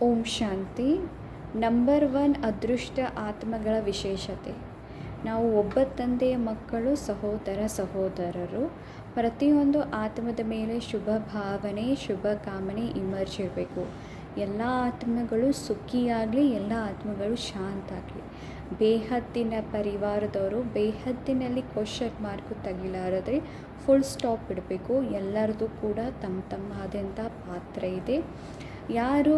ಓಂ ಶಾಂತಿ. Number 1 ಅದೃಷ್ಟ ಆತ್ಮಗಳ ವಿಶೇಷತೆ. ನಾವು ಒಬ್ಬ ತಂದೆಯ ಮಕ್ಕಳು, ಸಹೋದರರು. ಪ್ರತಿಯೊಂದು ಆತ್ಮದ ಮೇಲೆ ಶುಭ ಭಾವನೆ, ಶುಭ ಕಾಮನೆ ಇಮರ್ಜ್ ಇರಬೇಕು. ಎಲ್ಲ ಆತ್ಮಗಳು ಸುಖಿಯಾಗಲಿ, ಎಲ್ಲ ಆತ್ಮಗಳು ಶಾಂತ ಆಗಲಿ. ಬೇಹದ್ದಿನ ಪರಿವಾರದವರು ಬೇಹದ್ದಿನಲ್ಲಿ ಕ್ವಶನ್ ಮಾರ್ಕು ತೆಗಿಲಾರದೆ ಫುಲ್ ಸ್ಟಾಪ್ ಇಡಬೇಕು. ಎಲ್ಲರದು ಕೂಡ ತಮ್ಮ ಆದಂಥ ಪಾತ್ರ ಇದೆ. ಯಾರು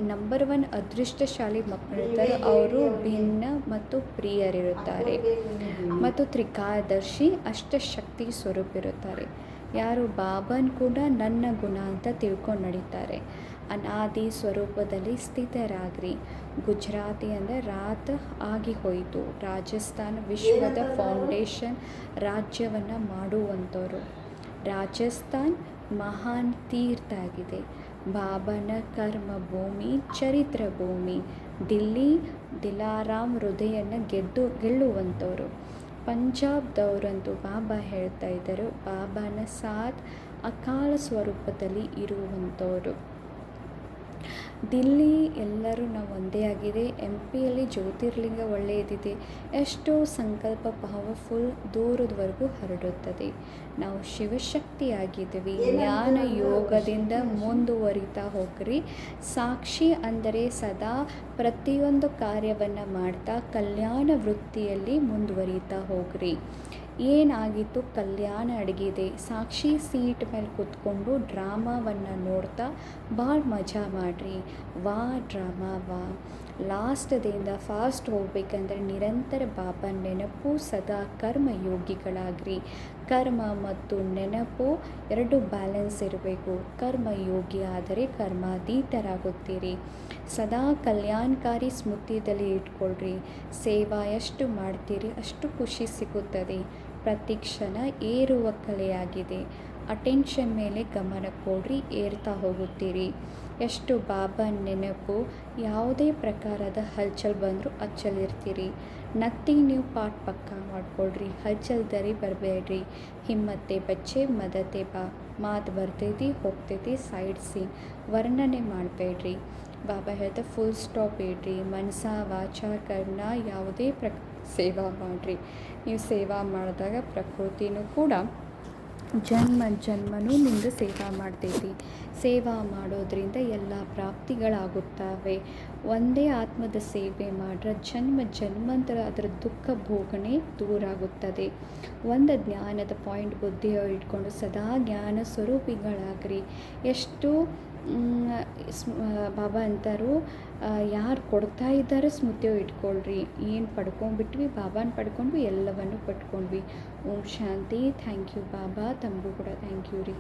ನಂಬರ್ 1 ಅದೃಷ್ಟಶಾಲಿ ಮಕ್ಕಳಿರ್ತಾರೆ ಅವರು ಭಿನ್ನ ಮತ್ತು ಪ್ರಿಯರಿರುತ್ತಾರೆ ಮತ್ತು ತ್ರಿಕಾಲದರ್ಶಿ ಅಷ್ಟಶಕ್ತಿ ಸ್ವರೂಪ ಇರುತ್ತಾರೆ. ಯಾರು ಬಾಬನ್ ಕೂಡ ನನ್ನ ಗುಣ ಅಂತ ತಿಳ್ಕೊಂಡು ನಡೀತಾರೆ. ಅನಾದಿ ಸ್ವರೂಪದಲ್ಲಿ ಸ್ಥಿತರಾಗ್ರಿ. ಗುಜರಾತಿ ಅಂದರೆ ರಾತ್ ಆಗಿ ಹೋಯಿತು. ರಾಜಸ್ಥಾನ ವಿಶ್ವದ ಫೌಂಡೇಶನ್ ರಾಜ್ಯವನ್ನು ಮಾಡುವಂಥವ್ರು. ರಾಜಸ್ಥಾನ್ ಮಹಾನ್ ತೀರ್ಥ ಆಗಿದೆ. ಬಾಬನ ಕರ್ಮ ಭೂಮಿ, ಚರಿತ್ರ ಭೂಮಿ. ದಿಲ್ಲಿ ದಿಲಾರಾಮ್ ಹೃದಯನ ಗೆಲ್ಲುವಂಥವ್ರು. ಪಂಜಾಬ್ದವರಂತೂ ಬಾಬಾ ಹೇಳ್ತಾ ಇದ್ದರು, ಬಾಬಾನ ಸಾಥ್ ಅಕಾಲ ಸ್ವರೂಪದಲ್ಲಿ ಇರುವಂಥವ್ರು. ದಿಲ್ಲಿ ಎಲ್ಲರೂ ನಾವು ಒಂದೇ ಆಗಿದೆ. MP ಯಲ್ಲಿ ಜ್ಯೋತಿರ್ಲಿಂಗ ಒಳ್ಳೆಯದಿದೆ. ಎಷ್ಟೋ ಸಂಕಲ್ಪ ಪವರ್ಫುಲ್ ದೂರದವರೆಗೂ ಹರಡುತ್ತದೆ. ನಾವು ಶಿವಶಕ್ತಿಯಾಗಿದ್ದೀವಿ. ಜ್ಞಾನ ಯೋಗದಿಂದ ಮುಂದುವರಿತಾ ಹೋಗ್ರಿ. ಸಾಕ್ಷಿ ಅಂದರೆ ಸದಾ ಪ್ರತಿಯೊಂದು ಕಾರ್ಯವನ್ನು ಮಾಡ್ತಾ ಕಲ್ಯಾಣ ವೃತ್ತಿಯಲ್ಲಿ ಮುಂದುವರಿತಾ ಹೋಗ್ರಿ. ಏನಾಗಿತ್ತು, ಕಲ್ಯಾಣ ಅಡಗಿದೆ. ಸಾಕ್ಷಿ ಸೀಟ್ ಮೇಲೆ ಕೂತ್ಕೊಂಡು ಡ್ರಾಮಾವನ್ನು ನೋಡ್ತಾ ಭಾಳ ಮಜಾ ಮಾಡಿರಿ. ವಾ ಡ್ರಾಮಾ ವಾ. ಲಾಸ್ಟ್ ಡೇಯಿಂದ ಫಾಸ್ಟ್ ಹೋಗ್ಬೇಕಂದ್ರೆ ನಿರಂತರ ಬಾಬಾ ನೆನಪು, ಸದಾ ಕರ್ಮಯೋಗಿಗಳಾಗ್ರಿ. ಕರ್ಮ ಮತ್ತು ನೆನಪು ಎರಡು ಬ್ಯಾಲೆನ್ಸ್ ಇರಬೇಕು. ಕರ್ಮಯೋಗಿ ಆದರೆ ಕರ್ಮಾತೀತರಾಗುತ್ತೀರಿ. ಸದಾ ಕಲ್ಯಾಣಕಾರಿ ಸ್ಮೃತಿಯಲ್ಲಿ ಇಟ್ಕೊಳ್ರಿ. ಸೇವಾ ಎಷ್ಟು ಮಾಡ್ತೀರಿ ಅಷ್ಟು ಖುಷಿ ಸಿಗುತ್ತದೆ. ಪ್ರತಿ ಕ್ಷಣ ಏರುವ ಕಲೆಯಾಗಿದೆ. ಅಟೆನ್ಷನ್ ಮೇಲೆ ಗಮನ ಕೊಡ್ರಿ, ಏರ್ತಾ ಹೋಗುತ್ತೀರಿ. ಎಷ್ಟು ಬಾಬಾ ನೆನಪು, ಯಾವುದೇ ಪ್ರಕಾರದ ಹಲ್ಚಲ್ ಬಂದರೂ ಅಚ್ಚಲಿರ್ತೀರಿ. ನಥಿಂಗ್ ನೀವು ಪಾಠ ಪಕ್ಕ ಮಾಡ್ಕೊಳ್ರಿ. ಹಲ್ಚಲ್ದರಿ ಬರಬೇಡ್ರಿ. ಹಿಮ್ಮತ್ತೆ ಬಚ್ಚೆ ಮದತೆ ಬಾ. ಮಾತು ಬರ್ತೈತಿ ಹೋಗ್ತೈತಿ, ಸೈಡ್ ಸೀನ್ ವರ್ಣನೆ ಮಾಡಬೇಡ್ರಿ. ಬಾಬಾ ಹೇಳ್ತಾ ಫುಲ್ ಸ್ಟಾಪ್ ಇಡ್ರಿ. ಮನಸ ವಾಚ ಕರ್ಮ ಯಾವುದೇ ಸೇವಾ ಮಾಡಿರಿ. ನೀವು ಸೇವಾ ಮಾಡಿದಾಗ ಪ್ರಕೃತಿನೂ ಕೂಡ ಜನ್ಮನೂ ನಿಮ್ದು ಸೇವಾ ಮಾಡ್ತೈತಿ. ಸೇವಾ ಮಾಡೋದ್ರಿಂದ ಎಲ್ಲ ಪ್ರಾಪ್ತಿಗಳಾಗುತ್ತವೆ. ಒಂದೇ ಆತ್ಮದ ಸೇವೆ ಮಾಡ್ರೆ ಜನ್ಮಾಂತರ ಅದರ ದುಃಖ ಭೋಗನೆ ದೂರ ಆಗುತ್ತದೆ. ಒಂದು ಜ್ಞಾನದ ಪಾಯಿಂಟ್ ಬುದ್ಧಿಯ ಇಟ್ಕೊಂಡು ಸದಾ ಜ್ಞಾನ ಸ್ವರೂಪಿಗಳಾಗ್ರಿ. ಎಷ್ಟು ಬಾಬಾ ಅಂತಾರು, ಯಾರು ಕೊಡ್ತಾ ಇದ್ದಾರೆ ಸ್ಮೃತಿಯು ಇಟ್ಕೊಳ್ರಿ. ಏನು ಪಡ್ಕೊಂಡ್ಬಿಟ್ವಿ, ಬಾಬಾನ ಪಡ್ಕೊಂಡ್ವಿ, ಎಲ್ಲವನ್ನು ಪಡ್ಕೊಂಡ್ವಿ. ಓಂ ಶಾಂತಿ. ಥ್ಯಾಂಕ್ ಯು ಬಾಬಾ. ತಮಗೂ ಕೂಡ ಥ್ಯಾಂಕ್ ಯು ರೀ.